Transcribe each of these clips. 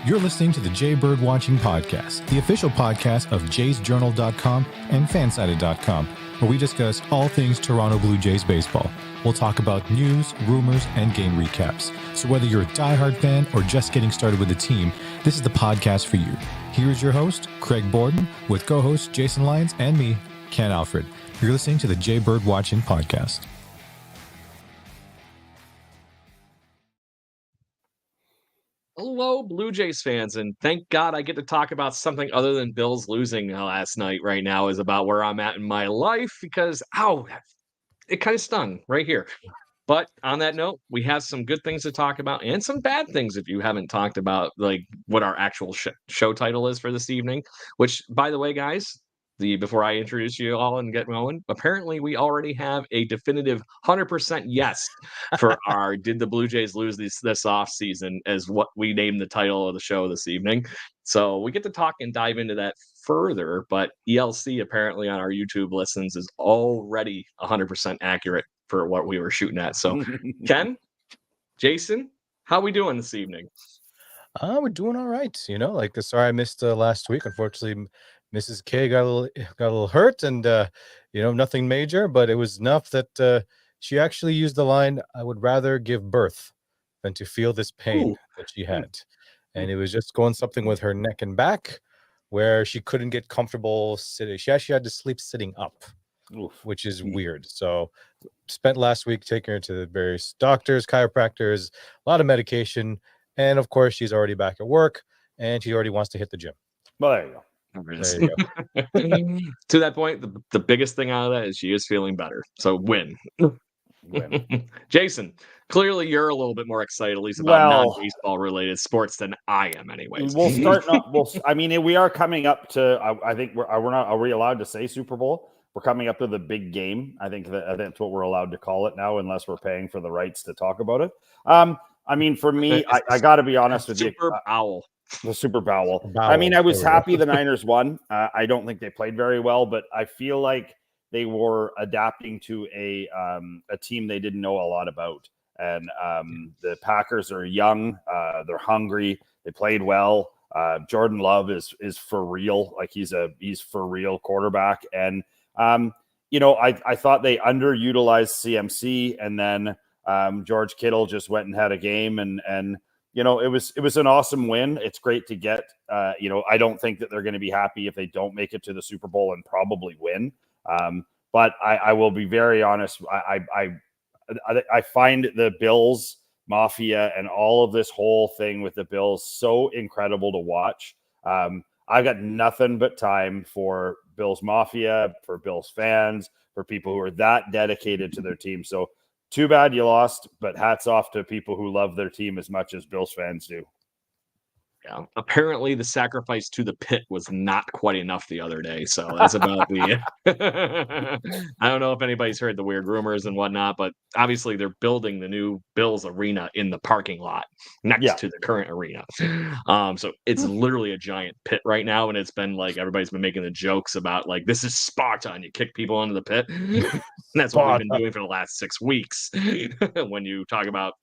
You're listening to the Jay Bird Watching Podcast, the official podcast of jaysjournal.com and fansided.com, where we discuss all things Toronto Blue Jays baseball. We'll talk about news, rumors, and game recaps. So whether you're a diehard fan or just getting started with the team, this is the podcast for you. Here's your host, Craig Borden, with co-hosts Jason Lyons and me, Ken Alfred. You're listening to the Jay Bird Watching Podcast. Hello, Blue Jays fans, and thank God I get to talk about something other than Bills losing last night right now is about where I'm at in my life because, it kind of stung right here. But on that note, we have some good things to talk about and some bad things if you haven't talked about like what our actual show title is for this evening, which, by the way, guys, before I introduce you all and get going, apparently we already have a definitive 100% yes for our Did the Blue Jays Lose this offseason as what we named the title of the show this evening. So we get to talk and dive into that further, but ELC apparently on our YouTube listens is already 100% accurate for what we were shooting at. So Ken, Jason, how we doing this evening? We're doing all right. Sorry I missed last week. Unfortunately, Mrs. K got a little hurt, and nothing major, but it was enough that she actually used the line, "I would rather give birth than to feel this pain that she had." And it was just going something with her neck and back where she couldn't get comfortable sitting. She actually had to sleep sitting up, which is weird. So spent last week taking her to the various doctors, chiropractors, a lot of medication. And of course, she's already back at work and she already wants to hit the gym. Well, there you go. There you go. To that point, the biggest thing out of that is she is feeling better. So win. Jason, clearly you're a little bit more excited, at least about non-baseball related sports than I am, anyways. We'll start. We are coming up to. I think we're not. Are we allowed to say Super Bowl? We're coming up to the big game. I think that's what we're allowed to call it now, unless we're paying for the rights to talk about it. For me, I got to be honest with you. Super Bowl. The Super Bowl. I was happy the Niners won. I don't think they played very well, but I feel like they were adapting to a team they didn't know a lot about. And the Packers are young. They're hungry. They played well. Jordan Love is for real. Like he's for real quarterback. And I thought they underutilized CMC, and then George Kittle just went and had a game, and it was an awesome win. It's great to get. I don't think that they're going to be happy if they don't make it to the Super Bowl and probably win. But I will be very honest. I find the Bills Mafia and all of this whole thing with the Bills so incredible to watch. I've got nothing but time for Bills Mafia, for Bills fans, for people who are that dedicated to their team. So too bad you lost, but hats off to people who love their team as much as Bills fans do. Yeah, apparently the sacrifice to the pit was not quite enough the other day. So that's about the. I don't know if anybody's heard the weird rumors and whatnot, but obviously they're building the new Bills arena in the parking lot next to the current arena. So it's literally a giant pit right now, and it's been like everybody's been making the jokes about like this is Sparta, and you kick people into the pit. And that's what we've been doing for the last 6 weeks. When you talk about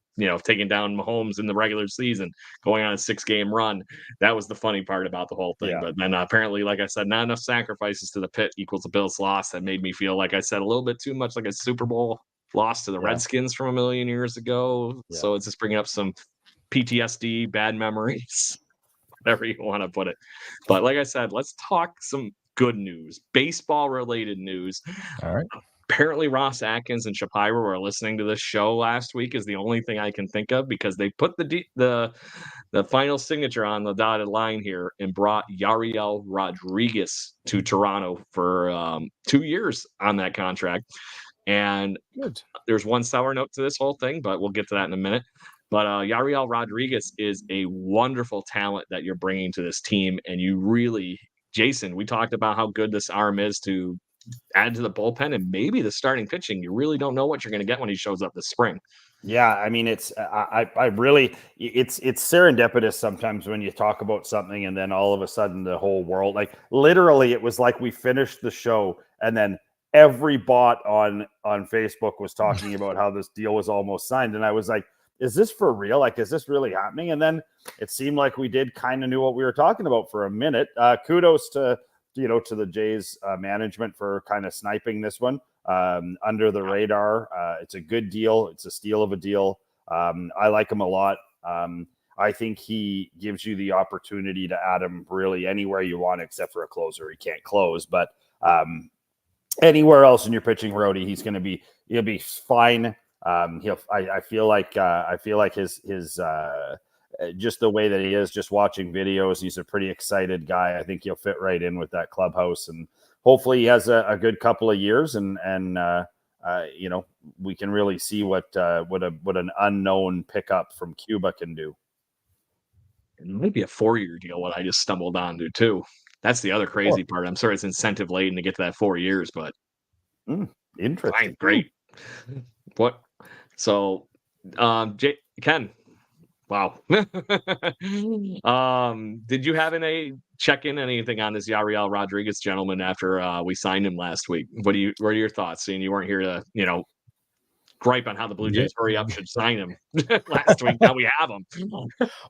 taking down Mahomes in the regular season, going on a 6-game run. That was the funny part about the whole thing. Yeah. But then apparently, like I said, not enough sacrifices to the pit equals a Bills loss. That made me feel, like I said, a little bit too much like a Super Bowl loss to the Redskins from a million years ago. Yeah. So it's just bringing up some PTSD, bad memories, whatever you want to put it. But like I said, let's talk some good news, baseball-related news. All right. Apparently Ross Atkins and Shapiro were listening to this show last week is the only thing I can think of, because they put the final signature on the dotted line here and brought Yariel Rodriguez to Toronto for 2 years on that contract. And there's one sour note to this whole thing, but we'll get to that in a minute. But Yariel Rodriguez is a wonderful talent that you're bringing to this team. And you really, Jason, we talked about how good this arm is to add to the bullpen and maybe the starting pitching. You really don't know what you're going to get when he shows up this spring. Yeah, it's serendipitous sometimes when you talk about something and then all of a sudden the whole world, like literally it was like we finished the show and then every bot on Facebook was talking about how this deal was almost signed. And I was like, is this for real? Like, is this really happening? And then it seemed like we did kind of knew what we were talking about for a minute. Kudos to the Jays management for kind of sniping this one under the radar. It's a good deal. It's a steal of a deal. I like him a lot. I think he gives you the opportunity to add him really anywhere you want, except for a closer. He can't close, but anywhere else in your pitching roadie, he'll be fine. I feel like his just the way that he is, just watching videos, he's a pretty excited guy. I think he'll fit right in with that clubhouse, and hopefully he has a good couple of years, and we can really see what an unknown pickup from Cuba can do. It might be a 4-year deal, what I just stumbled onto too. That's the other crazy part. I'm sorry it's incentive laden to get to that 4 years, but interesting. Fine, great. What? So, Ken, wow. Did you have check in anything on this Yariel Rodriguez gentleman after we signed him last week? What are your thoughts? Seeing you weren't here to, gripe on how the Blue Jays hurry up should sign him last week. Now we have him.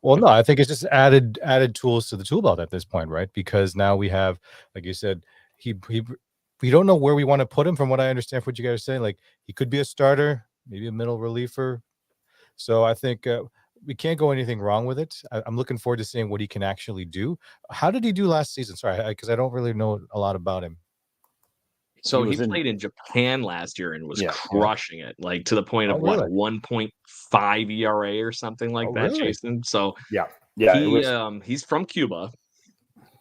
Well, no, I think it's just added tools to the tool belt at this point, right? Because now we have, like you said, we don't know where we want to put him. From what I understand, from what you guys are saying, like he could be a starter, maybe a middle reliever. So I think we can't go anything wrong with it. I'm looking forward to seeing what he can actually do. How did he do last season? Sorry, because I don't really know a lot about him. So he played in Japan last year and was crushing it, like to the point of 1.5 ERA or something like that, really? Jason. So he's from Cuba.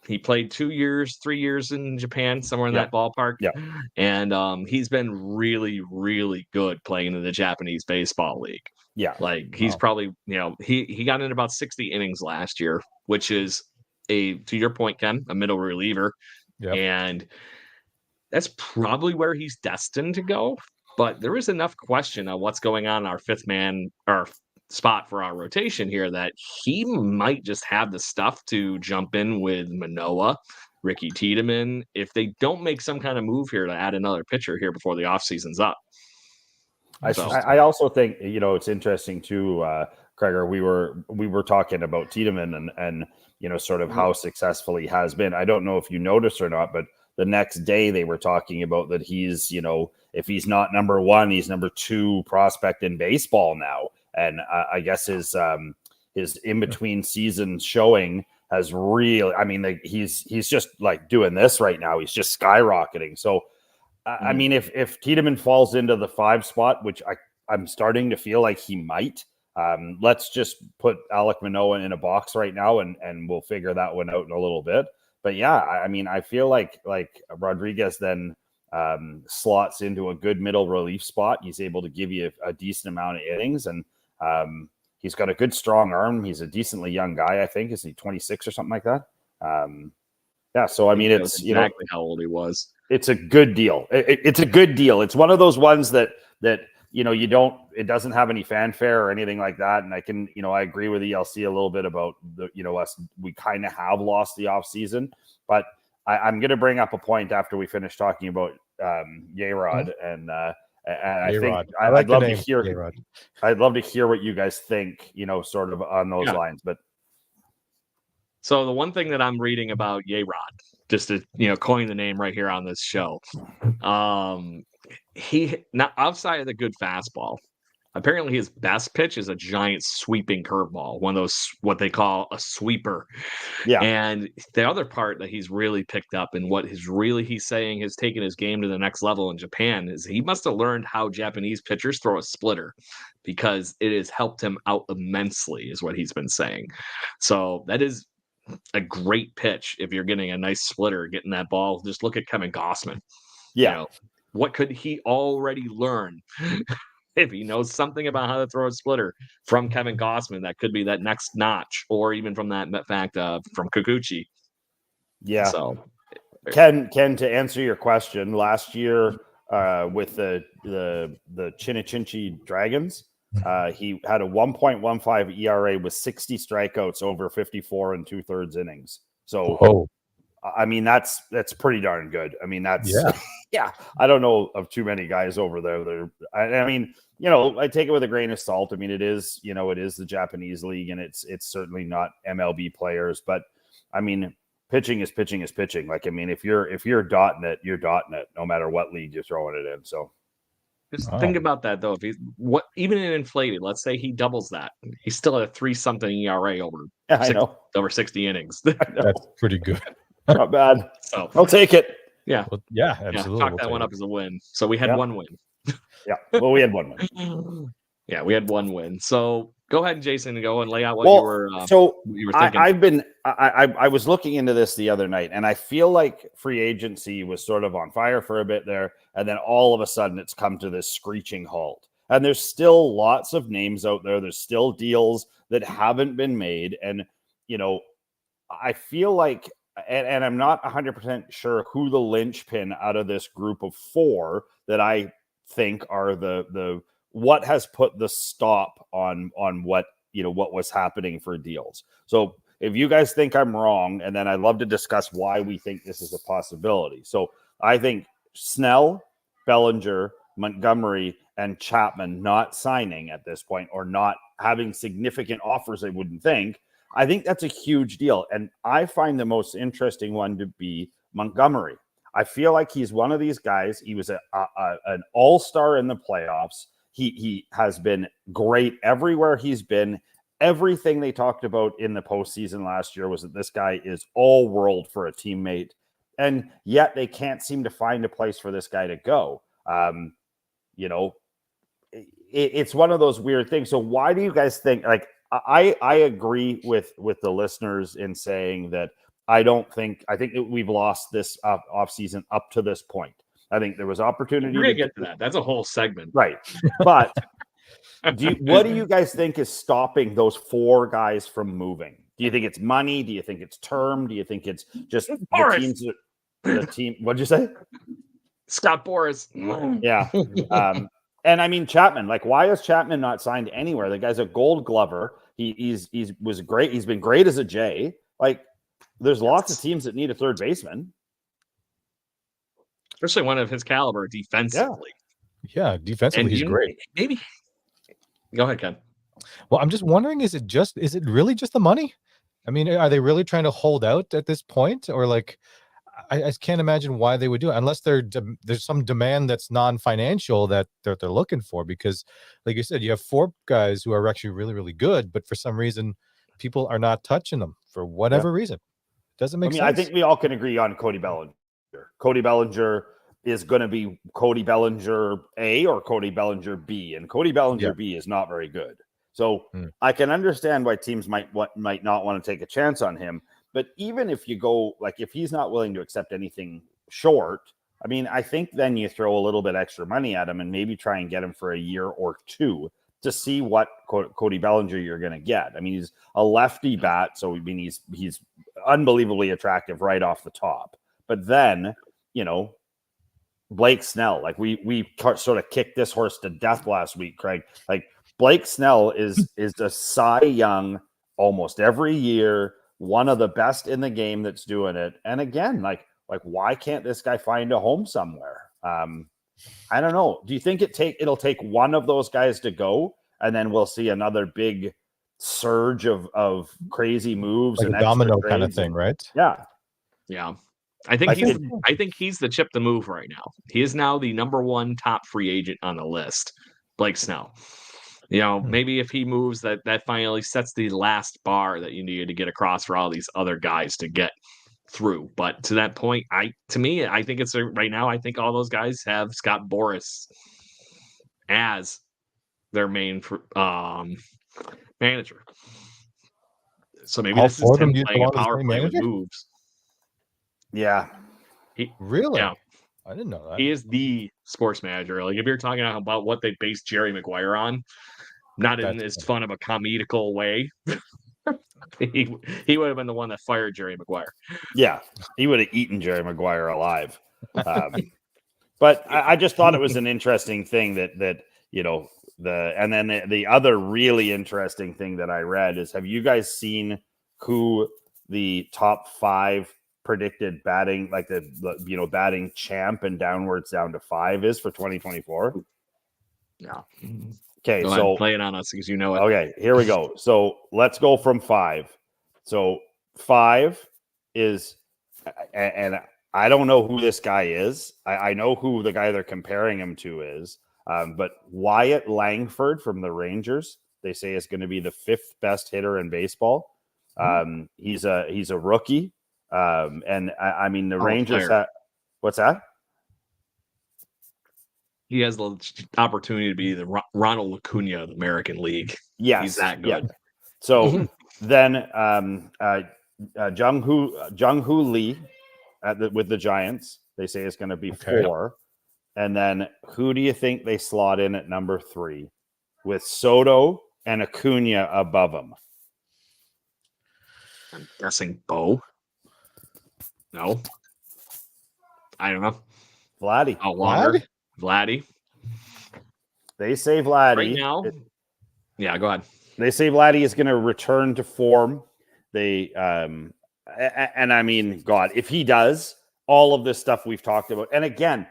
He played 2 years, 3 years in Japan, somewhere in that ballpark. Yeah. And he's been really, really good playing in the Japanese baseball league. Yeah. Like he's probably, he got in about 60 innings last year, which is to your point, Ken, a middle reliever. Yeah. And that's probably where he's destined to go. But there is enough question on what's going on in our fifth man or spot for our rotation here that he might just have the stuff to jump in with Manoah, Ricky Tiedemann, if they don't make some kind of move here to add another pitcher here before the offseason's up. I also think, it's interesting too, Gregor, we were talking about Tiedemann and sort of how successful he has been. I don't know if you noticed or not, but the next day they were talking about that he's, if he's not number one, he's number 2 prospect in baseball now. And I guess his in between season showing has really, he's just like doing this right now. He's just skyrocketing. So, I mean, if Tiedemann falls into the 5 spot, which I'm starting to feel like he might, let's just put Alek Manoah in a box right now and we'll figure that one out in a little bit. But yeah, I feel like Rodriguez then slots into a good middle relief spot. He's able to give you a decent amount of innings, and he's got a good strong arm. He's a decently young guy, I think. Is he 26 or something like that? So I mean, it's exactly how old he was. It's a good deal. It's a good deal. It's one of those ones that it doesn't have any fanfare or anything like that. And I can, I agree with ELC a little bit about us. We kind of have lost the off season, but I'm going to bring up a point after we finish talking about Yarod and I think I'd love to hear. Yarod. I'd love to hear what you guys think. Sort of on those lines, but. So the one thing that I'm reading about Yarod, just to coin the name right here on this show, he not outside of the good fastball. Apparently, his best pitch is a giant sweeping curveball, one of those what they call a sweeper. Yeah. And the other part that he's really picked up and what he's saying has taken his game to the next level in Japan is he must have learned how Japanese pitchers throw a splitter because it has helped him out immensely, is what he's been saying. So that is a great pitch if you're getting a nice splitter, getting that ball. Just look at Kevin Gossman. Yeah. What could he already learn? If he knows something about how to throw a splitter from Kevin Gossman, that could be that next notch, or even from that fact from Kikuchi. Yeah. So, Ken, to answer your question, last year with the Chinichinchi Dragons, he had a 1.15 ERA with 60 strikeouts over 54 2/3 innings. So, I mean, that's pretty darn good. I mean, that's Yeah, I don't know of too many guys over there. I mean, I take it with a grain of salt. I mean, it is the Japanese league, and it's certainly not MLB players. But I mean, pitching is pitching is pitching. Like, I mean, if you're dotting it, you're dotting it, no matter what league you're throwing it in. So just think about that though. If even in inflated, let's say he doubles that, he's still at a 3-something ERA over 60 innings. That's pretty good. Not bad. So I'll take it. Yeah. Well, yeah, absolutely. Chalk that one up as a win. So we had one win. Yeah. Well, we had one win. Yeah, we had one win. So go ahead, Jason, and go and lay out what you were thinking. I was looking into this the other night, and I feel like free agency was sort of on fire for a bit there, and then all of a sudden it's come to this screeching halt. And there's still lots of names out there. There's still deals that haven't been made. And, I feel like, and I'm not 100% sure who the linchpin out of this group of 4 that I think are the what has put the stop on what was happening for deals. So if you guys think I'm wrong, and then I'd love to discuss why we think this is a possibility. So I think Snell, Bellinger, Montgomery, and Chapman not signing at this point, or not having significant offers, I wouldn't think. I think that's a huge deal. And I find the most interesting one to be Montgomery. I feel like he's one of these guys. He was an all-star in the playoffs. He has been great everywhere he's been. Everything they talked about in the postseason last year was that this guy is all world for a teammate. And yet they can't seem to find a place for this guy to go. It's one of those weird things. So why do you guys think, like, I agree with the listeners in saying that I think that we've lost this offseason up to this point. I think there was opportunity. We're going to get to that. That's a whole segment. Right. But what do you guys think is stopping those 4 guys from moving? Do you think it's money? Do you think it's term? Do you think it's just the team? What'd you say? Scott Boras. Yeah. And I mean, Chapman, like, why is Chapman not signed anywhere? The guy's a Gold Glover. He was great. He's been great as a J. Like, there's lots of teams that need a third baseman, especially one of his caliber defensively. Yeah, defensively he's great. Maybe. Go ahead, Ken. Well, I'm just wondering, is it really just the money? I mean, are they really trying to hold out at this point, or like? I can't imagine why they would do it unless there's some demand that's non-financial that they're looking for, because like you said, you have 4 guys who are actually really, really good, but for some reason people are not touching them for whatever reason. Doesn't make sense. I think we all can agree on Cody Bellinger. Cody Bellinger is going to be Cody Bellinger A or Cody Bellinger B, and Cody Bellinger B is not very good. So I can understand why teams might not want to take a chance on him. But even if you go, like, if he's not willing to accept anything short, I mean, I think then you throw a little bit extra money at him and maybe try and get him for a year or 2 to see what Cody Bellinger you're going to get. I mean, he's a lefty bat, so I mean, he's unbelievably attractive right off the top. But then, Blake Snell, like we sort of kicked this horse to death last week, Craig. Like, Blake Snell is a Cy Young almost every year. One of the best in the game that's doing it. And again, like why can't this guy find a home somewhere? I don't know. Do you think it'll take one of those guys to go, and then we'll see another big surge of crazy moves, like and a domino kind of thing, right? Yeah. Yeah. I think he's the chip to move right now. He is now the number 1 top free agent on the list, Blake Snell. Maybe if he moves, that finally sets the last bar that you need to get across for all these other guys to get through. But to that point, I think it's right now. I think all those guys have Scott Boras as their main manager. So maybe this is Tim playing a power play with moves. Yeah. Really? Yeah. I didn't know that. He is the sports manager. Like, if you're talking about what they based Jerry Maguire on, not in as fun of a comedical way, he would have been the one that fired Jerry Maguire. Yeah, he would have eaten Jerry Maguire alive. But I just thought it was an interesting thing that the other really interesting thing that I read is, have you guys seen who the top 5 predicted batting, like the batting champ and downwards down to 5 is for 2024? No. Okay, Go so ahead, play it on us because you know it. Okay, here we go. So let's go from 5. So 5 is, and I don't know who this guy is. I know who the guy they're comparing him to is, but Wyatt Langford from the Rangers, they say is going to be the 5th best hitter in baseball. He's a rookie, and I mean the Rangers. What's that? He has the opportunity to be the Ronald Acuna of the American League. Yes, he's that good. Yeah. So then, Jung Hoo Lee with the Giants, they say is going to be 4, and then who do you think they slot in at number 3 with Soto and Acuna above him? I'm guessing Bo. No, I don't know. Vladdy. Oh, longer. Vladdy. They say Vladdy right now. Yeah, go ahead. They say Vladdy is going to return to form. They and I mean, God, if he does, all of this stuff we've talked about, and again,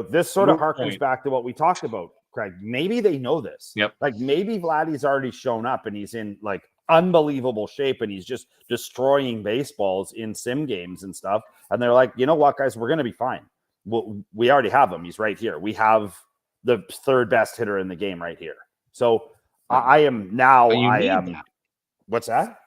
this sort of harkens back to what we talked about, Craig. Maybe they know this. Yep. Like maybe Vladdy's already shown up and he's in like unbelievable shape and he's just destroying baseballs in sim games and stuff. And they're like, you know what, guys, we're going to be fine. We already have him. He's right here. We have the 3rd best hitter in the game right here. So I am now. I am. That. What's that?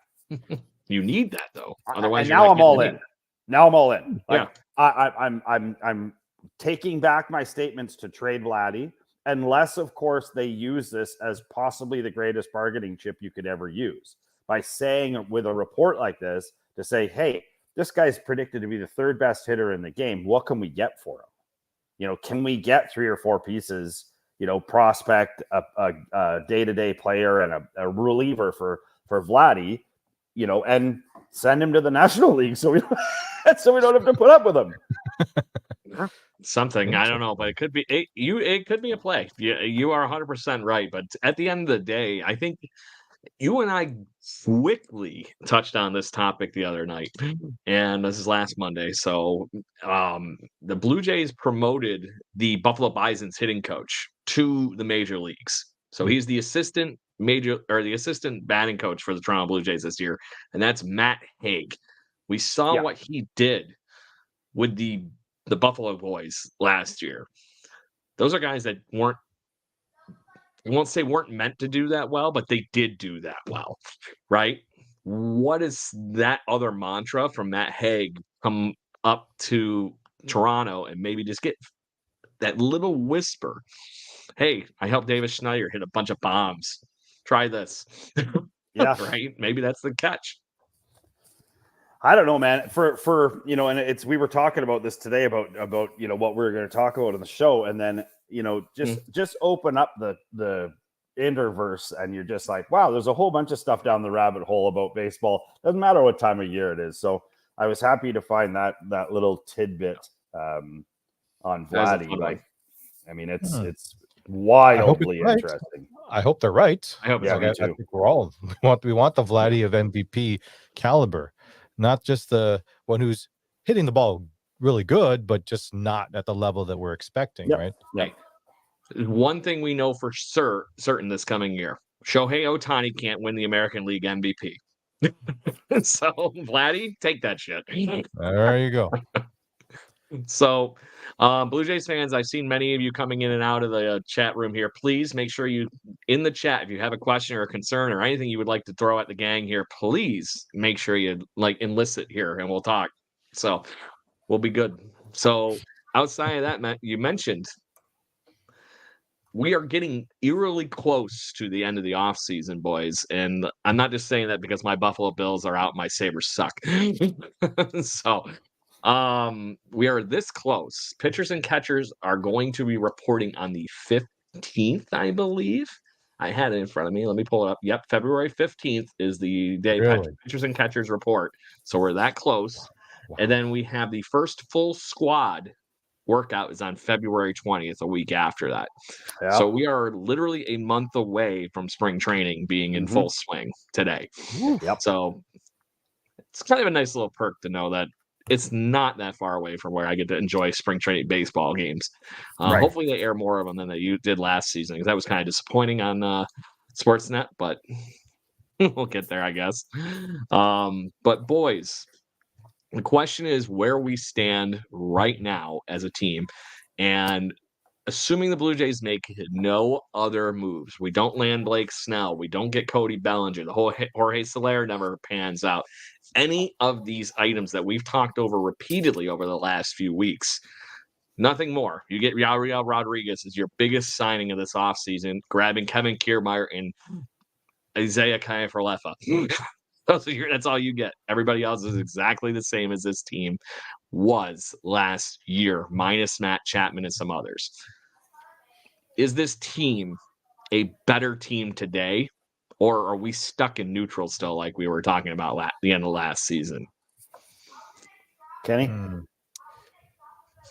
You need that though. Otherwise, now I'm all in. Now I'm all in. Yeah. I'm taking back my statements to trade Vladdy, unless, of course, they use this as possibly the greatest bargaining chip you could ever use by saying with a report like this to say, hey, this guy's predicted to be the 3rd best hitter in the game. What can we get for him? Can we get 3 or 4 pieces? Prospect, a day-to-day player, and a reliever for Vladdy, and send him to the National League so we don't have to put up with him. Something I don't know, but it could be it could be a play. You are 100% right, but at the end of the day, I think you and I quickly touched on this topic the other night, and this is last Monday. So the Blue Jays promoted the Buffalo Bison's hitting coach to the major leagues. So he's the assistant batting coach for the Toronto Blue Jays this year, and that's Matt Haig. We saw what he did with the Buffalo Boys last year. Those are guys that weren't meant to do that well, but they did do that well, right? What is that other mantra from Matt Haig come up to Toronto and maybe just get that little whisper? Hey, I helped Davis Schneider hit a bunch of bombs. Try this. Yeah. Right? Maybe that's the catch. I don't know, man. For and we were talking about this today about what we were going to talk about on the show, and then just open up the Interverse and you're just like, wow, there's a whole bunch of stuff down the rabbit hole about baseball. Doesn't matter what time of year it is. So I was happy to find that little tidbit on Vladdy. Like, I mean, it's wildly interesting. I hope they're right. I hope me too. I think we want the Vladdy of MVP caliber, not just the one who's hitting the ball really good, but just not at the level that we're expecting, right? Yeah. One thing we know for certain this coming year: Shohei Ohtani can't win the American League MVP. So, Vladdy, take that shit. There you go. So, Blue Jays fans, I've seen many of you coming in and out of the chat room here. Please make sure you, in the chat, if you have a question or a concern or anything you would like to throw at the gang here, please make sure you enlist it here and we'll talk. So, we'll be good. So, outside of that, Matt, you mentioned we are getting eerily close to the end of the offseason, boys. And I'm not just saying that because my Buffalo Bills are out, my Sabres suck. So we are this close. Pitchers and catchers are going to be reporting on the 15th, I believe. I had it in front of me. Let me pull it up. Yep, February 15th is the day pitchers and catchers report. So we're that close. Wow. And then we have the first full squad workout is on February 20th, a week after that. Yep. So we are literally a month away from spring training being in full swing today. Yep. So it's kind of a nice little perk to know that it's not that far away from where I get to enjoy spring training baseball games. Right. Hopefully they air more of them than you did last season, because that was kind of disappointing on Sportsnet, but we'll get there, I guess. But boys, the question is where we stand right now as a team. And assuming the Blue Jays make no other moves, we don't land Blake Snell, we don't get Cody Bellinger, the whole Jorge Soler never pans out. Any of these items that we've talked over repeatedly over the last few weeks, nothing more. You get Yariel Rodriguez as your biggest signing of this offseason, grabbing Kevin Kiermaier and Isaiah Kiner-Falefa. That's all you get. Everybody else is exactly the same as this team was last year, minus Matt Chapman and some others. Is this team a better team today, or are we stuck in neutral still like we were talking about the end of last season? Kenny?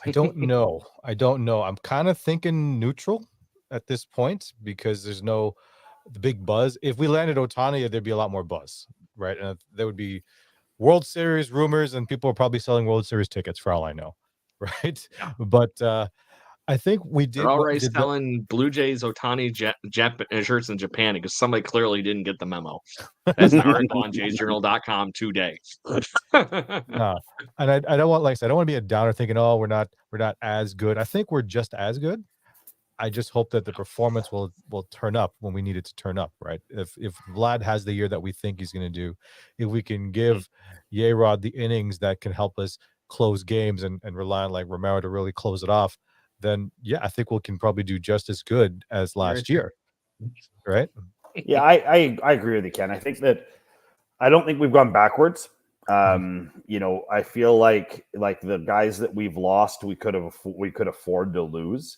I don't know. I'm kind of thinking neutral at this point because there's the big buzz. If we landed Ohtani, there'd be a lot more buzz, right? And there would be World Series rumors, and people are probably selling World Series tickets for all I know, right? Yeah. But I think we did. They're already selling Blue Jays Ohtani shirts in Japan because somebody clearly didn't get the memo. That's an article on jaysjournal.com today. No, and I don't want, like I said, I don't want to be a downer thinking, oh, we're not as good. I think we're just as good. I just hope that the performance will turn up when we need it to turn up, right? If Vlad has the year that we think he's going to do, if we can give Yarod the innings that can help us close games and rely on like Romero to really close it off, then yeah, I think we can probably do just as good as last year, right? Yeah, I agree with you, Ken. I don't think we've gone backwards. I feel like the guys that we've lost, we could afford to lose.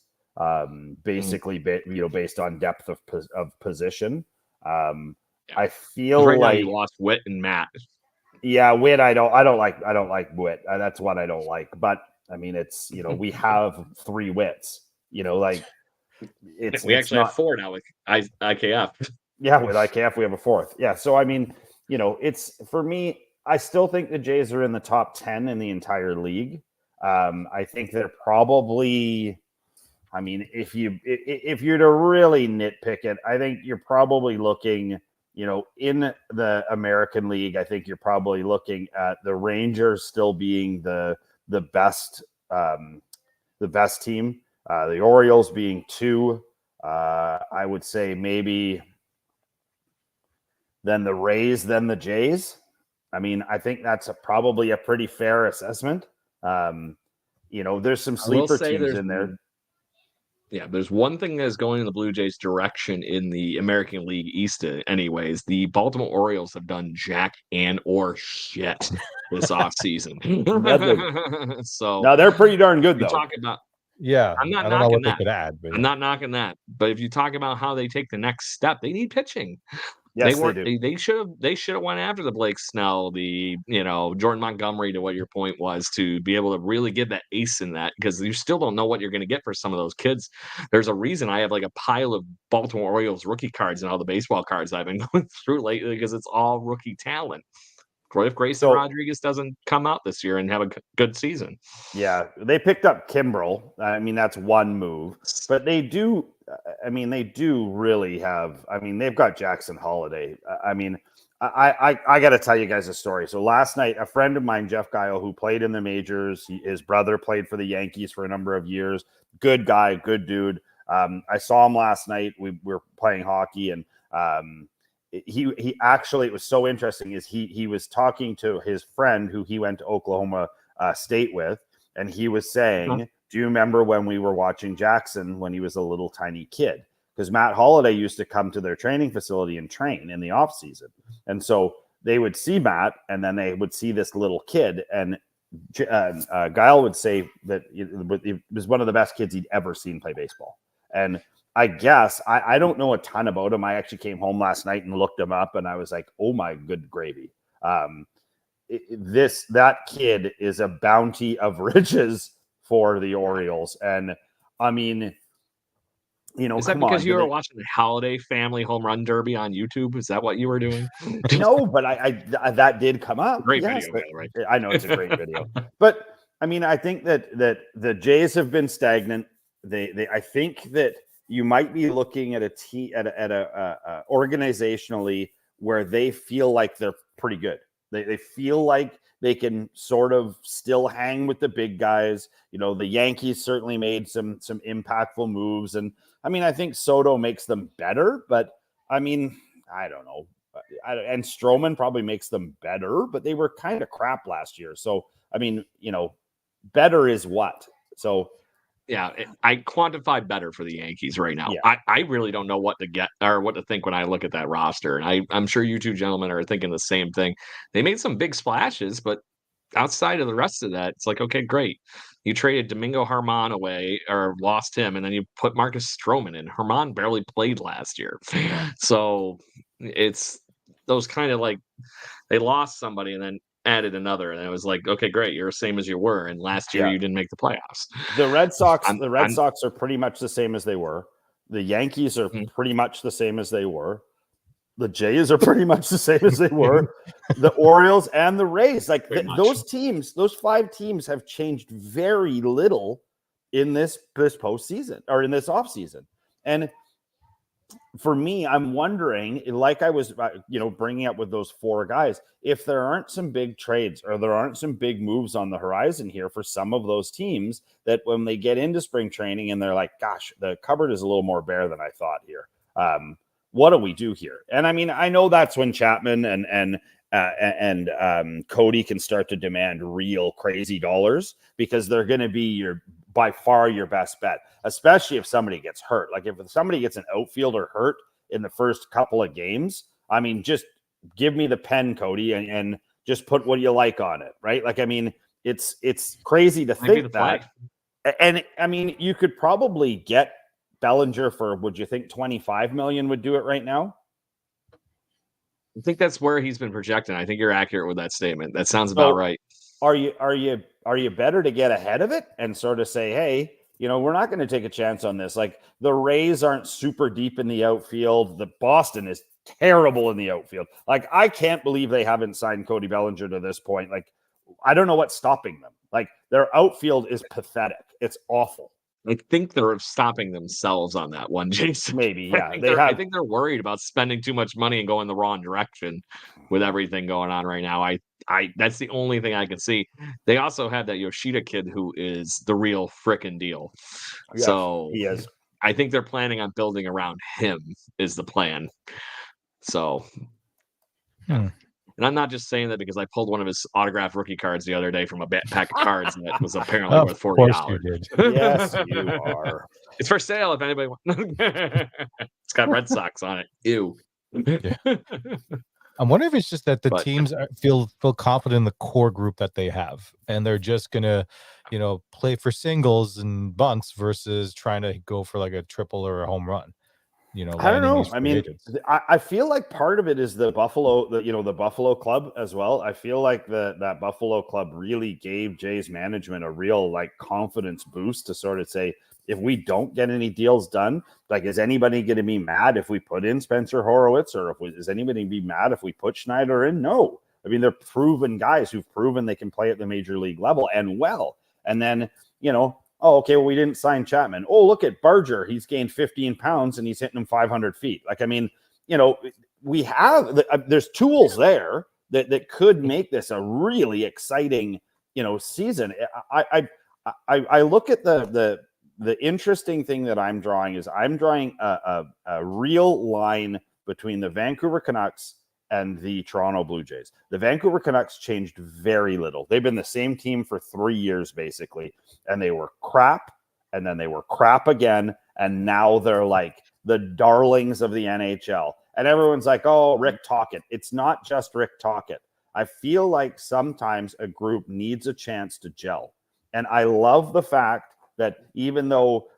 Basically, based on depth of position. I feel right like now you lost Witt and Matt. Yeah, Witt. I don't like Witt. That's what I don't like. But I mean, it's we have 3 Wits. We actually have 4 now with IKF. Yeah, with IKF we have a 4th. Yeah, so I mean, it's for me. I still think the Jays are in the top 10 in the entire league. I think they're probably. I mean, if you're to really nitpick it, I think you're probably looking, in the American League. I think you're probably looking at the Rangers still being the best team. The Orioles being 2. I would say maybe then the Rays, then the Jays. I mean, I think that's probably a pretty fair assessment. There's some sleeper teams in there. Yeah, there's one thing that's going in the Blue Jays' direction in the American League East anyways. The Baltimore Orioles have done jack and or shit this offseason. So now they're pretty darn good, though. Talk about, I'm not knocking that. I'm not knocking that. But if you talk about how they take the next step, they need pitching. Yes, they do. They should have went after the Blake Snell, the Jordan Montgomery, to what your point was, to be able to really get that ace in that, because you still don't know what you're going to get for some of those kids. There's a reason I have like a pile of Baltimore Orioles rookie cards and all the baseball cards I've been going through lately, because it's all rookie talent. What if Grayson Rodriguez doesn't come out this year and have a good season? Yeah, they picked up Kimbrel. I mean, that's one move, but they do. I mean, they do really have. I mean, they've got Jackson Holiday. I mean, I got to tell you guys a story. So last night, a friend of mine, Jeff Guile, who played in the majors, his brother played for the Yankees for a number of years. Good guy, good dude. I saw him last night. We were playing hockey, and he actually, it was so interesting, is he was talking to his friend who he went to Oklahoma State with, and he was saying, do you remember when we were watching Jackson when he was a little tiny kid? Because Matt Holliday used to come to their training facility and train in the off season. And so they would see Matt, and then they would see this little kid, and Guile would say that it was one of the best kids he'd ever seen play baseball. And I guess I don't know a ton about him. I actually came home last night and looked him up, and I was like, oh my good gravy. That kid is a bounty of riches for the Orioles. And I mean, Is that come because on. you were watching the Holiday Family Home Run Derby on YouTube? Is that what you were doing? No, but I that did come up. Great yes, video, right? I know it's a great video. But I mean, I think that the Jays have been stagnant. I think that you might be looking at a organizationally where they feel like they're pretty good. They feel like they can sort of still hang with the big guys. The Yankees certainly made some impactful moves, and I mean, I think Soto makes them better, but I mean, I don't know. And Stroman probably makes them better, but they were kind of crap last year. So, I mean, better is what? So, yeah, I quantify better for the Yankees right now. Yeah. I really don't know what to get or what to think when I look at that roster. And I'm sure you two gentlemen are thinking the same thing. They made some big splashes, but outside of the rest of that, it's like, okay, great. You traded Domingo Germán away or lost him, and then you put Marcus Stroman in. Germán barely played last year. So it's those kind of like they lost somebody and then added another, and it was like, okay, great, you're the same as you were, and last year you didn't make the playoffs. The Red Sox, Sox are pretty much the same as they were. The Yankees are pretty much the same as they were. The Jays are pretty much the same as they were. The Orioles and the Rays, like those teams, those 5 teams have changed very little in this postseason or in this offseason. And for me, I'm wondering, like I was, bringing up with those 4 guys, if there aren't some big trades or there aren't some big moves on the horizon here for some of those teams that when they get into spring training and they're like, gosh, the cupboard is a little more bare than I thought here. What do we do here? And I mean, I know that's when Chapman and Cody can start to demand real crazy dollars because they're going to be by far your best bet, especially if somebody gets hurt. Like if somebody gets an outfielder hurt in the first couple of games, I mean, just give me the pen, Cody, and just put what you like on it, right? Like, I mean, it's crazy to think that. And I mean, you could probably get Bellinger for, would you think 25 million would do it right now? I think that's where he's been projecting. I think you're accurate with that statement. That sounds about right. Are you better to get ahead of it and sort of say, hey, we're not going to take a chance on this. Like the Rays aren't super deep in the outfield. The Boston is terrible in the outfield. Like I can't believe they haven't signed Cody Bellinger to this point. Like I don't know what's stopping them. Like their outfield is pathetic. It's awful. I think they're stopping themselves on that one, Jason. Maybe, yeah. I think they're worried about spending too much money and going the wrong direction with everything going on right now. I that's the only thing I can see. They also have that Yoshida kid who is the real frickin' deal. Yeah, so he is. I think they're planning on building around him is the plan. So and I'm not just saying that because I pulled one of his autographed rookie cards the other day from a pack of cards that was apparently worth $40. Yes, you are. It's for sale if anybody wants. It's got Red Sox on it. Ew. Yeah. I'm wondering if it's just that the teams feel confident in the core group that they have, and they're just gonna, play for singles and bunts versus trying to go for like a triple or a home run. I don't know. I mean, I feel like part of it is the Buffalo, the Buffalo club as well. I feel like that Buffalo club really gave Jay's management a real confidence boost to sort of say, if we don't get any deals done, is anybody going to be mad if we put in Spencer Horowitz, or is anybody be mad if we put Schneider in? No. I mean, they're proven guys who've proven they can play at the major league level and well. And then, oh, okay, well, we didn't sign Chapman. Oh, look at Barger. He's gained 15 pounds and he's hitting them 500 feet. We have, there's tools there that could make this a really exciting, season. I look at the interesting thing that I'm drawing is I'm drawing a real line between the Vancouver Canucks and the Toronto Blue Jays. The Vancouver Canucks changed very little. They've been the same team for 3 years, basically, and they were crap, and then they were crap again, and now they're like the darlings of the NHL. And everyone's like, oh, Rick Tocchet. It's not just Rick Tocchet. I feel like sometimes a group needs a chance to gel. And I love the fact that even though,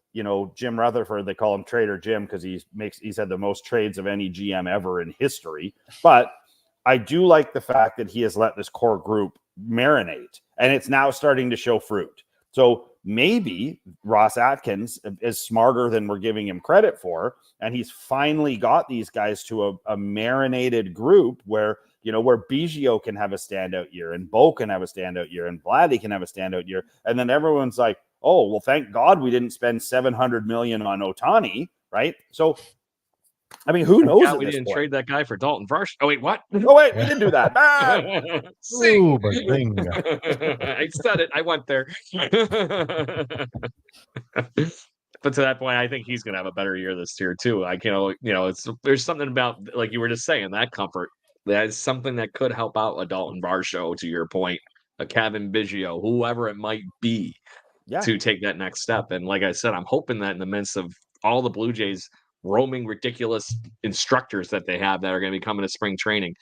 Jim Rutherford, they call him Trader Jim because he's had the most trades of any GM ever in history. But I do like the fact that he has let this core group marinate, and it's now starting to show fruit. So maybe Ross Atkins is smarter than we're giving him credit for. And he's finally got these guys to a marinated group where, where Biggio can have a standout year and Bo can have a standout year and Vladdy can have a standout year. And then everyone's like, oh, well, thank God we didn't spend $700 million on Ohtani, right? So, I mean, who knows? We didn't trade that guy for Dalton Varsho. Oh, wait, what? Oh, wait, we didn't do that. Sing. Bing. I said it. I went there. But to that point, I think he's going to have a better year this year, too. There's something about, like you were just saying, that comfort. That is something that could help out a Dalton Varsho, to your point, a Kevin Biggio, whoever it might be, to take that next step. And like I said, I'm hoping that in the midst of all the Blue Jays roaming ridiculous instructors that they have that are going to be coming to spring training,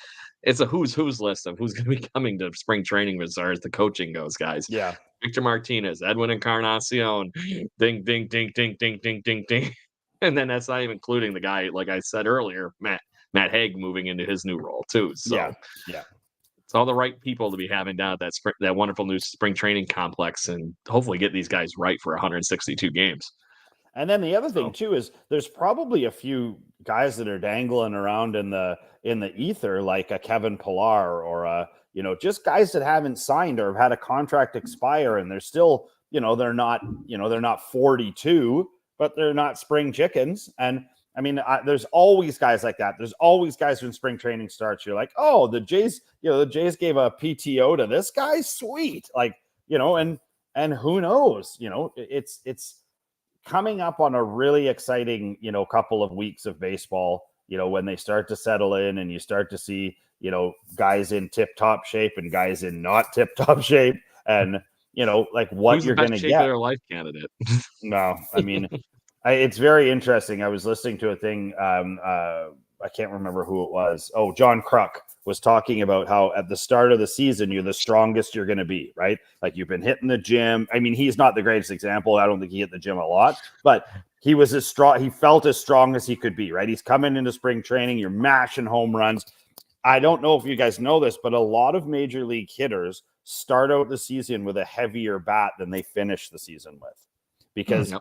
it's a who's list of who's going to be coming to spring training as far as the coaching goes, guys. Yeah. Victor Martinez, Edwin Encarnacion, ding, ding, ding, ding, ding, ding, ding, ding. And then that's not even including the guy, like I said earlier, Matt Haig moving into his new role too. So yeah. It's all the right people to be having down at that wonderful new spring training complex, and hopefully get these guys right for 162 games. And then the other thing too is there's probably a few guys that are dangling around in the ether, like a Kevin Pillar or a, just guys that haven't signed or have had a contract expire, and they're still, they're not 42, but they're not spring chickens. And I mean, there's always guys like that. There's always guys when spring training starts. You're like, oh, the Jays gave a PTO to this guy, sweet, like, and who knows, it's coming up on a really exciting, couple of weeks of baseball, when they start to settle in and you start to see, guys in tip-top shape and guys in not tip-top shape, and, like what Who's you're going to get. Their life candidate. No, I mean, it's very interesting. I was listening to a thing. I can't remember who it was. Oh, John Kruk was talking about how at the start of the season, you're the strongest you're going to be, right? Like you've been hitting the gym. I mean, he's not the greatest example. I don't think he hit the gym a lot, but he was as strong. He felt as strong as he could be, right? He's coming into spring training. You're mashing home runs. I don't know if you guys know this, but a lot of major league hitters start out the season with a heavier bat than they finish the season with, because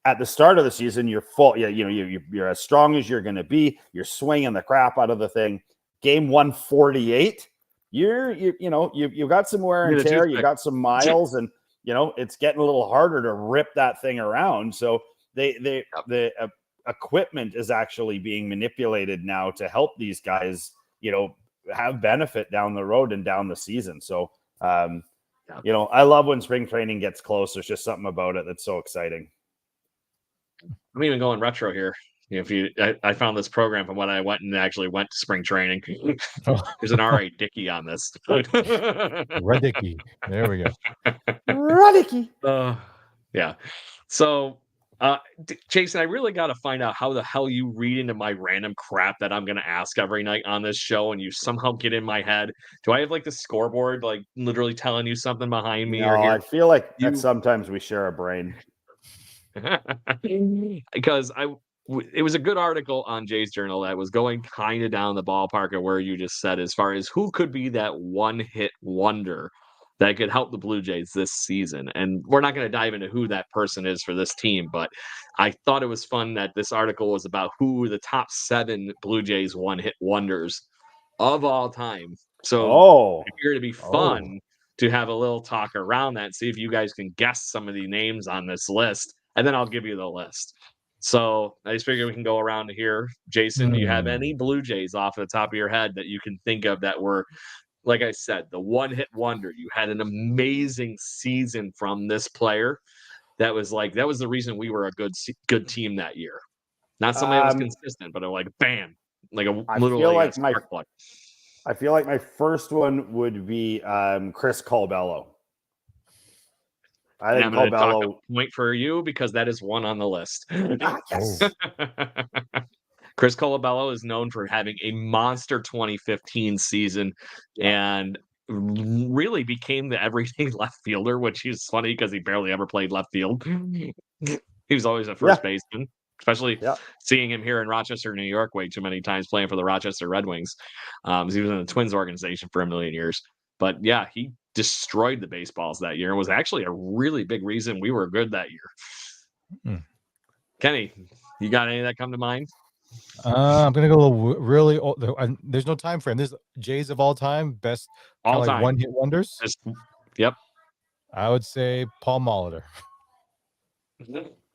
at the start of the season, you're full. Yeah, you're as strong as you're going to be. You're swinging the crap out of the thing. Game 148, you got some wear and tear. You got some miles, and it's getting a little harder to rip that thing around. So the equipment is actually being manipulated now to help these guys, have benefit down the road and down the season. So, I love when spring training gets close. There's just something about it that's so exciting. I'm even going retro here. I found this program from when I went to spring training. There's an R.A. Dickey on this. Redicky. There we go. Redicky. Yeah. So, Jason, I really got to find out how the hell you read into my random crap that I'm going to ask every night on this show, and you somehow get in my head. Do I have like the scoreboard, like literally telling you something behind me? No, I feel like that sometimes we share a brain. Because it was a good article on Jay's Journal that was going kind of down the ballpark of where you just said, as far as who could be that one-hit wonder that could help the Blue Jays this season. And we're not going to dive into who that person is for this team, but I thought it was fun that this article was about who the top 7 Blue Jays one-hit wonders of all time. So I figured it'd be fun to have a little talk around that and see if you guys can guess some of the names on this list, and then I'll give you the list. So I just figure we can go around here. Jason, do you have any Blue Jays off the top of your head that you can think of that were, like I said, the one-hit wonder? You had an amazing season from this player. That was the reason we were a good team that year. Not somebody that was consistent, but like bam, like I feel like my first one would be Chris Colbello. I think I'm going to talk a point for you because that is one on the list. Yes. Chris Colabello is known for having a monster 2015 season and really became the everyday left fielder, which is funny because he barely ever played left field. He was always a first baseman, especially seeing him here in Rochester, New York, way too many times playing for the Rochester Red Wings. He was in the Twins organization for a million years. But yeah, he destroyed the baseballs that year and was actually a really big reason we were good that year. Kenny, you got any that come to mind? I'm gonna go really old. There's no time frame. There's Jays of all time, best all time one hit wonders. Yep. I would say Paul Molitor.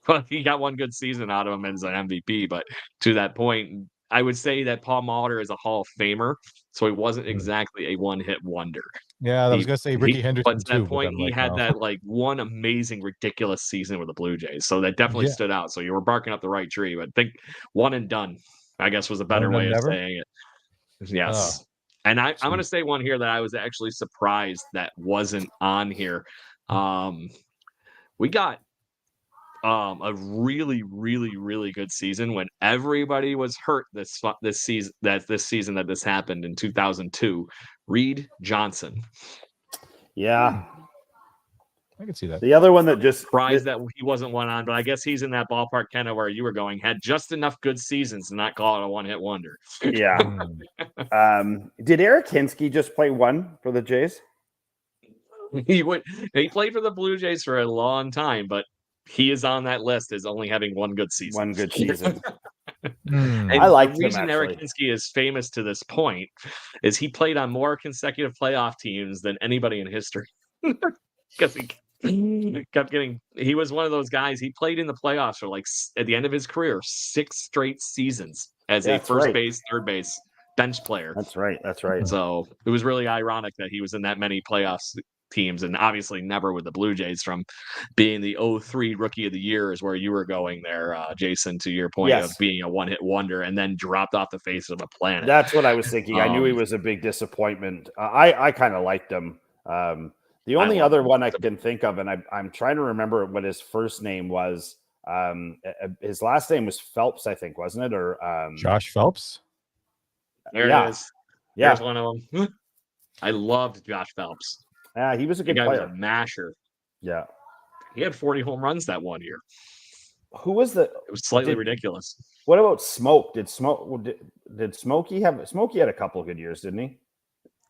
Well, he got one good season out of him as an MVP, but to that point, I would say that Paul Molitor is a Hall of Famer, so he wasn't exactly a one-hit wonder. Yeah, I was gonna say Ricky Henderson but to too. that point, he had that like one amazing, ridiculous season with the Blue Jays, so that definitely stood out. So you were barking up the right tree, but I think one and done, I guess, was a better way of saying it. Yes, and I'm going to say one here that I was actually surprised that wasn't on here. We got a really, really, really good season when everybody was hurt this season that this happened in 2002. Reed Johnson. Yeah. I can see that. The other one that just surprised that he wasn't one on, but I guess he's in that ballpark kind of where you were going. Had just enough good seasons to not call it a one-hit wonder. Yeah. Did Eric Hinsky just play one for the Jays? He played for the Blue Jays for a long time, but he is on that list as only having one good season. One good season. I like the reason Eric Hinsky is famous to this point is he played on more consecutive playoff teams than anybody in history. Because he kept getting, he was one of those guys. He played in the playoffs for like at the end of his career 6 straight seasons as a first base, third base bench player. That's right. That's right. So it was really ironic that he was in that many playoffs teams and obviously never with the Blue Jays. From being the 03 Rookie of the Year is where you were going there, Jason, to your point of being a one-hit wonder and then dropped off the face of the planet. That's what I was thinking. I knew he was a big disappointment. I kind of liked him. The only other one I can think of, and I'm trying to remember what his first name was. His last name was Phelps, I think, wasn't it? Or Josh Phelps? There it is. Yeah. There's one of them. I loved Josh Phelps. Yeah, he was a good player. Was a masher. Yeah. He had 40 home runs that one year. Who was the? It was slightly ridiculous. What about Smoke? Did Smokey have? Smokey had a couple of good years, didn't he?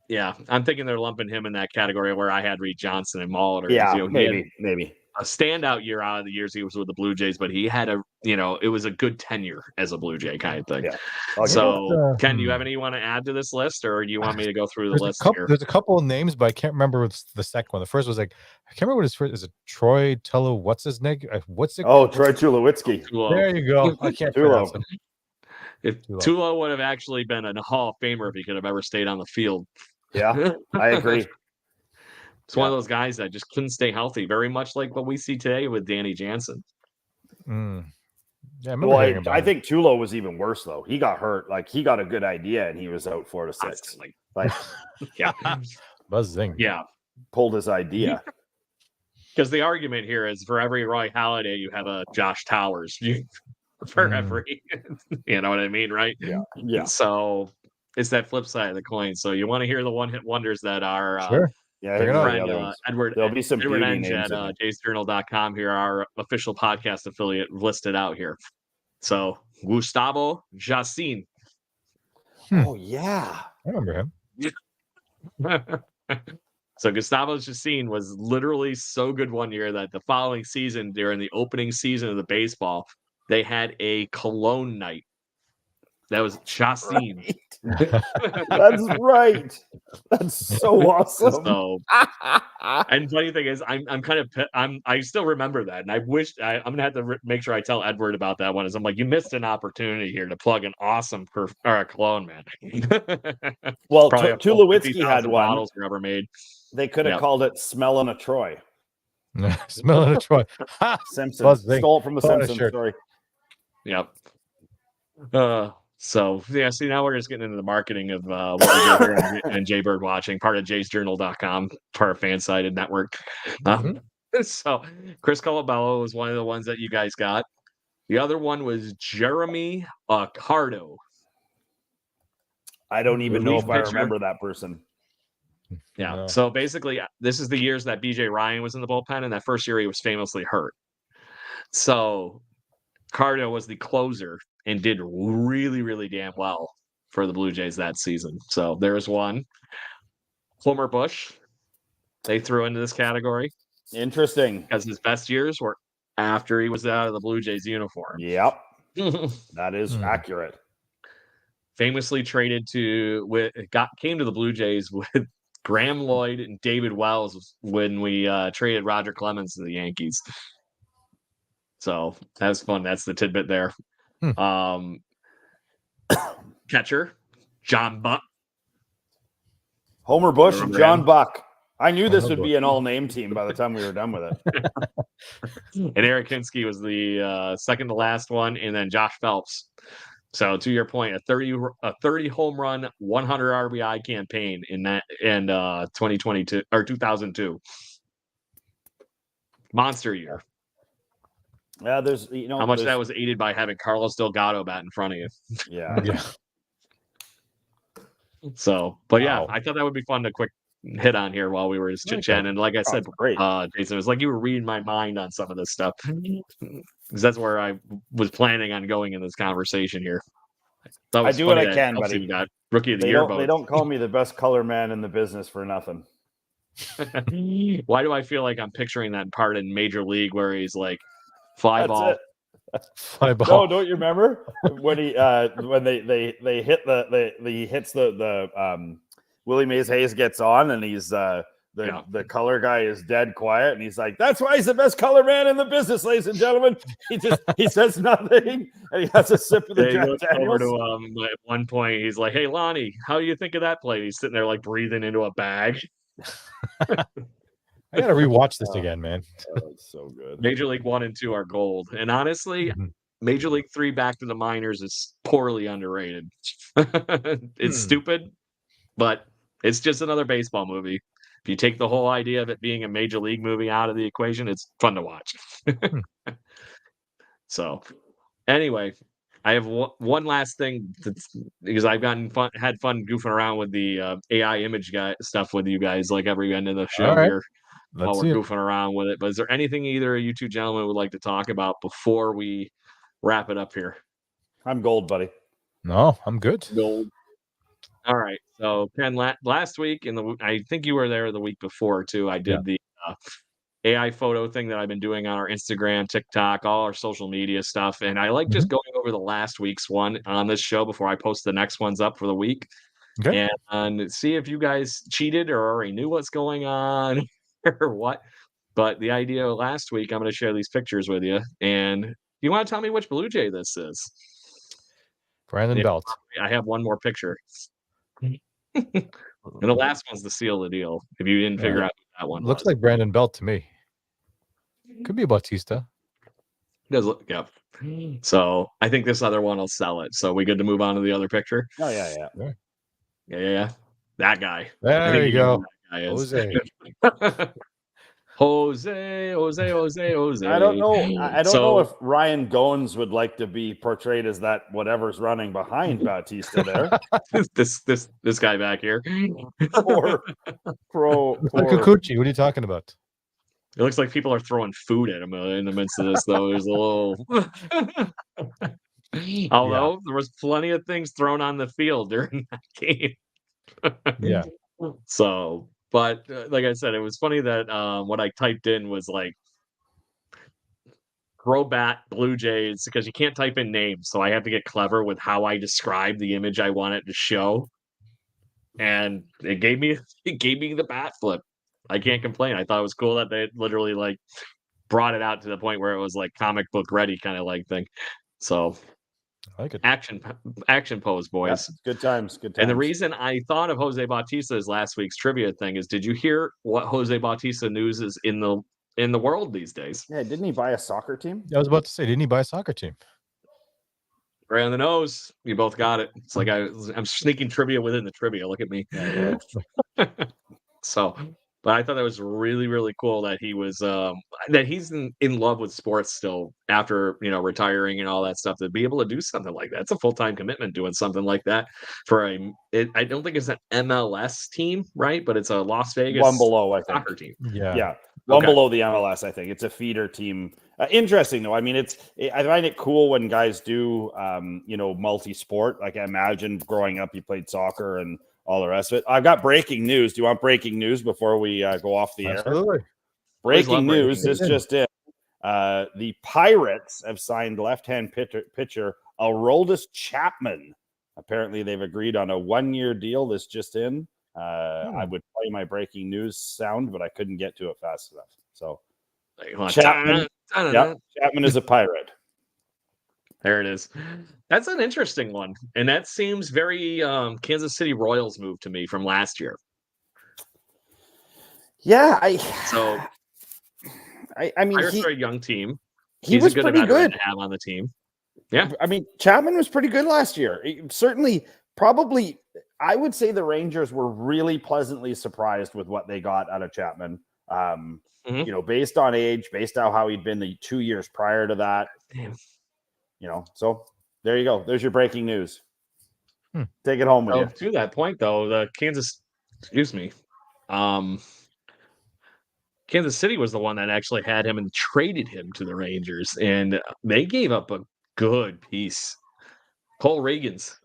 Yeah, I'm thinking they're lumping him in that category where I had Reed Johnson and Molitor. Yeah, maybe a standout year out of the years he was with the Blue Jays, but he had it was a good tenure as a Blue Jay kind of thing. Yeah. So, Ken, do you have any you want to add to this list, or do you want me to go through the list here? There's a couple of names, but I can't remember what's the second one. The first was like, I can't remember what his first is. It Troy Tello? What's his name? What's it? Oh, Troy Tulowitzki. There you go. I can't pronounce it. If Tulo would have actually been a Hall of Famer if he could have ever stayed on the field. Yeah, I agree. It's one of those guys that just couldn't stay healthy, very much like what we see today with Danny Jansen. Yeah, I think Tulo was even worse though. He got hurt. Like he got a good idea and he was out 4 to 6. Like yeah, buzzing. Yeah, pulled his idea. Because the argument here is for every Roy Halladay, you have a Josh Towers. For every, you know what I mean, right? Yeah. So it's that flip side of the coin. So you want to hear the one-hit wonders that are sure. Friend, Edward, there'll be some Edward beauty Enge names at jaysjournal.com here, our official podcast affiliate, listed out here. So Gustavo Jacin. Oh yeah, I remember him. So Gustavo Jacin was literally so good one year that the following season, during the opening season of the baseball, they had a cologne night. That was Jacin. That's right. That's so awesome. So, and funny thing is, I still remember that, and I wish I'm gonna have to make sure I tell Edward about that one. Is I'm like, you missed an opportunity here to plug an awesome cologne, man. Well, Tulowitzki had one. Bottles were ever made. They could have called it "Smelling a Troy." Smelling a Troy. Simpsons stole it from the Simpsons story. Yep. So yeah, see, now we're just getting into the marketing of what we do here and Jaybird Watching, part of jaysjournal.com, part of Fansided network. So Chris Colabello was one of the ones that you guys got. The other one was Jeremy Cardo. I don't even know if I remember that person. Yeah. No. So basically, this is the years that BJ Ryan was in the bullpen, and that first year he was famously hurt. So Cardo was the closer and did really, really damn well for the Blue Jays that season. So there's one. Homer Bush. they threw into this category. Interesting. Because his best years were after he was out of the Blue Jays uniform. Yep. That is accurate. Famously traded came to the Blue Jays with Graham Lloyd and David Wells when we traded Roger Clemens to the Yankees. So that was fun. That's the tidbit there. Catcher, John Buck. Homer Bush and John Buck. I knew this would be an all-name team by the time we were done with it. And Eric Hinsky was the second to last one, and then Josh Phelps. So to your point, a 30 home run, 100 RBI campaign in 2022 or 2002. Monster year. Yeah, there's how much that was aided by having Carlos Delgado bat in front of you. Yeah. So, but yeah, I thought that would be fun to quick hit on here while we were just chit-chatting. And like I said, Jason, it was like you were reading my mind on some of this stuff. Because that's where I was planning on going in this conversation here. I do what I can, buddy. Got Rookie of the Year vote. They don't call me the best color man in the business for nothing. Why do I feel like I'm picturing that part in Major League where he's like fly ball? Fly ball. No, don't you remember when he when they hit he hits the Willie Mays Hayes gets on and he's the color guy is dead quiet and he's like, that's why he's the best color man in the business, ladies and gentlemen. He says nothing and he has a sip of the Jack Daniels. Over to at one point he's like, hey Lonnie, how do you think of that play? He's sitting there like breathing into a bag. I gotta rewatch this again, man. It's so good. Major League 1 and 2 are gold, and honestly, Major League 3 back to the minors is poorly underrated. It's stupid, but it's just another baseball movie. If you take the whole idea of it being a major league movie out of the equation, it's fun to watch. So, anyway, I have one last thing because I've had fun goofing around with the AI image stuff with you guys, like every end of the show here. While we're goofing around with it. But is there anything either of you two gentlemen would like to talk about before we wrap it up here? I'm gold, buddy. No, I'm good. Gold. All right. So Ken, last week I think you were there the week before too. I did the AI photo thing that I've been doing on our Instagram, TikTok, all our social media stuff. And I like just going over the last week's one on this show before I post the next ones up for the week. Okay. And see if you guys cheated or already knew what's going on. Or what, but the idea last week, I'm going to share these pictures with you, and you want to tell me which Blue Jay this is? Brandon Belt. I have one more picture, and the last one's the seal of the deal. If you didn't figure out what that one looks like Brandon Belt to me. Could be Bautista. It does look, So I think this other one will sell it. So we good to move on to the other picture? Oh yeah. That guy. There you go. Jose. Jose. I don't know if Ryan Goins would like to be portrayed as that whatever's running behind Bautista there. this guy back here. Poor. Kikuchi, what are you talking about? It looks like people are throwing food at him in the midst of this, though. There's a little. Although there was plenty of things thrown on the field during that game. Yeah. So, but like I said, it was funny that what I typed in was like Crobat Blue Jays because you can't type in names, so I have to get clever with how I describe the image I want it to show. And it gave me the bat flip. I can't complain. I thought it was cool that they literally like brought it out to the point where it was like comic book ready kind of like thing. So I like it. Action pose, boys. Yeah, good times. And the reason I thought of Jose Bautista's last week's trivia thing is, did you hear what Jose Bautista news is in the world these days? Yeah, didn't he buy a soccer team? I was about to say, didn't he buy a soccer team? Right on the nose. You both got it. It's like I'm sneaking trivia within the trivia. Look at me. So, but I thought that was really, really cool that he was that he's in love with sports still after retiring and all that stuff. To be able to do something like that, it's a full-time commitment doing something like that for I don't think it's an MLS team, right? But it's a Las Vegas one below, I think. Soccer team. Yeah. One below the MLS, I think. It's a feeder team. Interesting, though. I mean, I find it cool when guys do, multi-sport. Like I imagine growing up, you played soccer and all the rest of it. I've got breaking news. Do you want breaking news before we go off the Absolutely. air? Breaking news is just in. The Pirates have signed left-hand pitcher Aroldis Chapman. Apparently, they've agreed on a 1-year deal. This just in. I would play my breaking news sound, but I couldn't get to it fast enough. So, Chapman is a Pirate. There it is. That's an interesting one, and that seems very Kansas City Royals move to me from last year. Yeah, I mean, Pirates are a young team. He's was a good veteran to have on the team. Yeah, I mean, Chapman was pretty good last year. Certainly, probably, I would say the Rangers were really pleasantly surprised with what they got out of Chapman. You know, based on age, based on how he'd been the 2 years prior to that. Damn. You know, so there you go. There's your breaking news. Take it home with you. To that point, though, the Kansas City was the one that actually had him and traded him to the Rangers, and they gave up a good piece. Cole Reagans.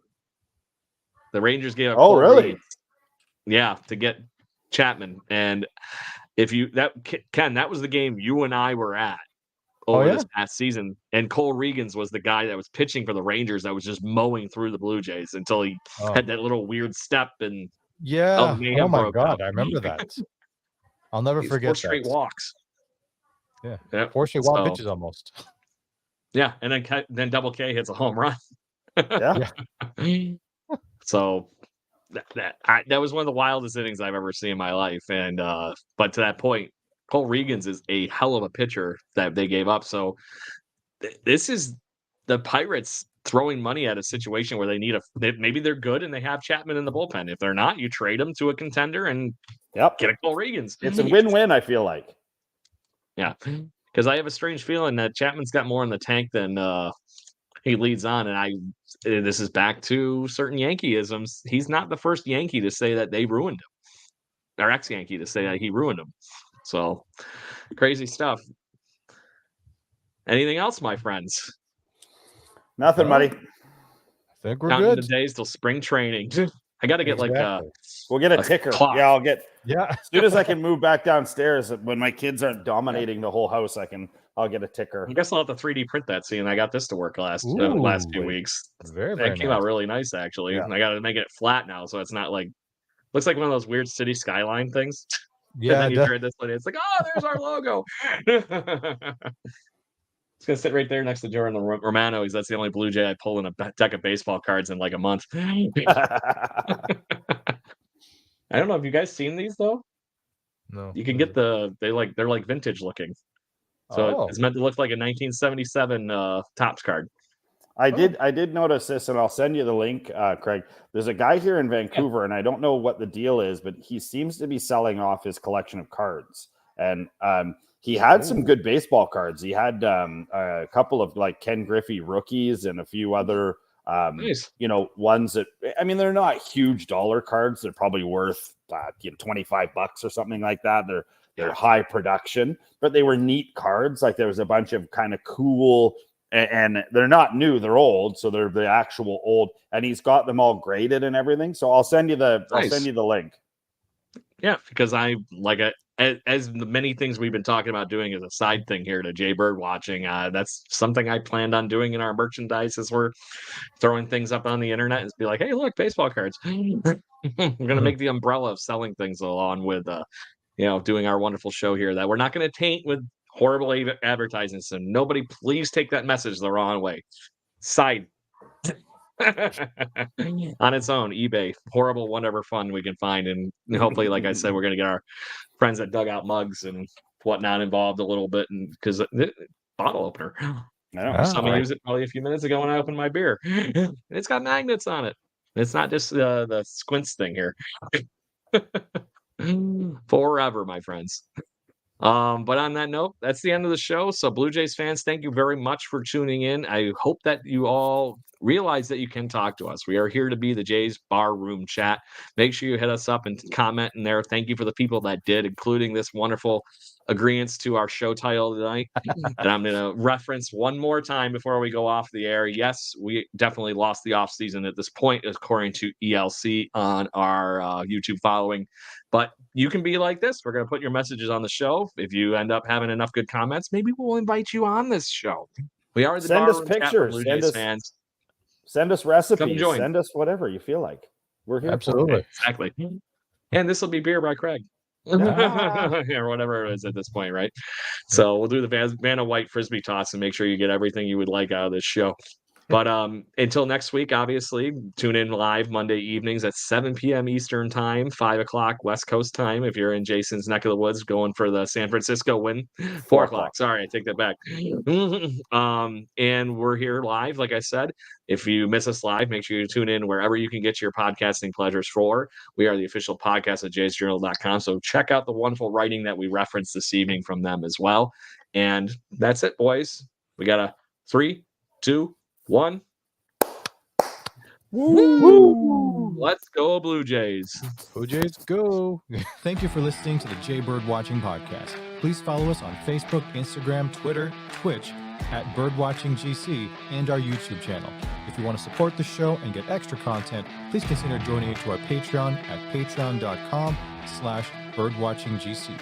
The Rangers gave up. Oh, really? Reagans. Yeah, to get Chapman. And Ken, that was the game you and I were at over this past season. And Cole Reagans was the guy that was pitching for the Rangers that was just mowing through the Blue Jays until he had that little weird step and oh my God, I remember that. I'll never forget 4 straight walks. Yeah, 4 straight walk pitches almost. Yeah, and then Double K hits a home run. Yeah. So that was one of the wildest innings I've ever seen in my life. And but to that point, Cole Reagans is a hell of a pitcher that they gave up. So this is the Pirates throwing money at a situation where they need maybe they're good and they have Chapman in the bullpen. If they're not, you trade them to a contender and get a Cole Reagans. It's a win-win, I feel like. Yeah, because I have a strange feeling that Chapman's got more in the tank than he leads on. And this is back to certain Yankeeisms. He's not the first Yankee to say that they ruined him, or ex-Yankee to say that he ruined him. So crazy stuff. Anything else, my friends? Nothing, buddy. I think we're Counting good. the days till spring training. I got to get we'll get a ticker. Clock. Yeah, I'll get. Yeah. As soon as I can move back downstairs, when my kids aren't dominating the whole house, I'll get a ticker. I guess I'll have to 3D print that. See, and I got this to work last few weeks. Very came out really nice, actually. Yeah. And I got to make it flat now, so it's not like looks like one of those weird city skyline things. Yeah. And then you turn this one, it's like, oh, there's our logo. It's gonna sit right there next to Jordan Romano. That's the only Blue Jay I pull in a deck of baseball cards in like a month. I don't know. Have you guys seen these though? No. You can get they're like vintage looking. So it's meant to look like a 1977 Topps card. I did notice this, and I'll send you the link, Craig. There's a guy here in Vancouver, and I don't know what the deal is, but he seems to be selling off his collection of cards. And he had some good baseball cards. He had a couple of like Ken Griffey rookies and a few other nice. Ones that, I mean, they're not huge dollar cards. They're probably worth $25 or something like that. They're high production, but they were neat cards. Like there was a bunch of kind of cool, and they're not new, they're old. So they're the actual old, and he's got them all graded and everything. So I'll send you the link. Yeah, because I like it. As the many things we've been talking about doing as a side thing here to Jay Bird watching, that's something I planned on doing in our merchandise as we're throwing things up on the internet and be like, hey, look, baseball cards. I'm going to make the umbrella of selling things along with, doing our wonderful show here that we're not going to taint with horrible advertising. So nobody please take that message the wrong way. Side. On its own, eBay, horrible, whatever fun we can find, and hopefully, like I said, we're gonna get our friends that dug out mugs and whatnot involved a little bit, and because bottle opener, I used it probably a few minutes ago when I opened my beer. It's got magnets on it. It's not just the squints thing here. Forever, my friends. But on that note, that's the end of the show. So Blue Jays fans, thank you very much for tuning in. I hope that you all realize that you can talk to us. We are here to be the Jays Bar Room Chat. Make sure you hit us up and comment in there. Thank you for the people that did, including this wonderful agreeance to our show title tonight that I'm going to reference one more time before we go off the air. Yes, we definitely lost the offseason at this point, according to ELC on our YouTube following. But you can be like this. We're going to put your messages on the show. If you end up having enough good comments, maybe we'll invite you on this show. We are the send us Bar Room Chat for pictures, Blue Jays fans. Send us recipes, join. send us whatever you feel like. We're here. Absolutely. Exactly. And this will be beer by Craig. Or whatever it is at this point, right? So we'll do the Vanna White Frisbee toss and make sure you get everything you would like out of this show. But until next week, obviously, tune in live Monday evenings at 7 p.m. Eastern time, 5 o'clock West Coast time. If you're in Jason's neck of the woods going for the San Francisco win, 4 o'clock. Sorry, I take that back. And we're here live, like I said. If you miss us live, make sure you tune in wherever you can get your podcasting pleasures for. We are the official podcast at jaysjournal.com. So check out the wonderful writing that we referenced this evening from them as well. And that's it, boys. We got a 3, 2, 1. Woo! Let's go, Blue Jays. Blue Jays, go. Thank you for listening to the Jay Bird Watching Podcast. Please follow us on Facebook, Instagram, Twitter, Twitch at BirdwatchingGC and our YouTube channel. If you want to support the show and get extra content, please consider joining to our Patreon at patreon.com/birdwatchinggc.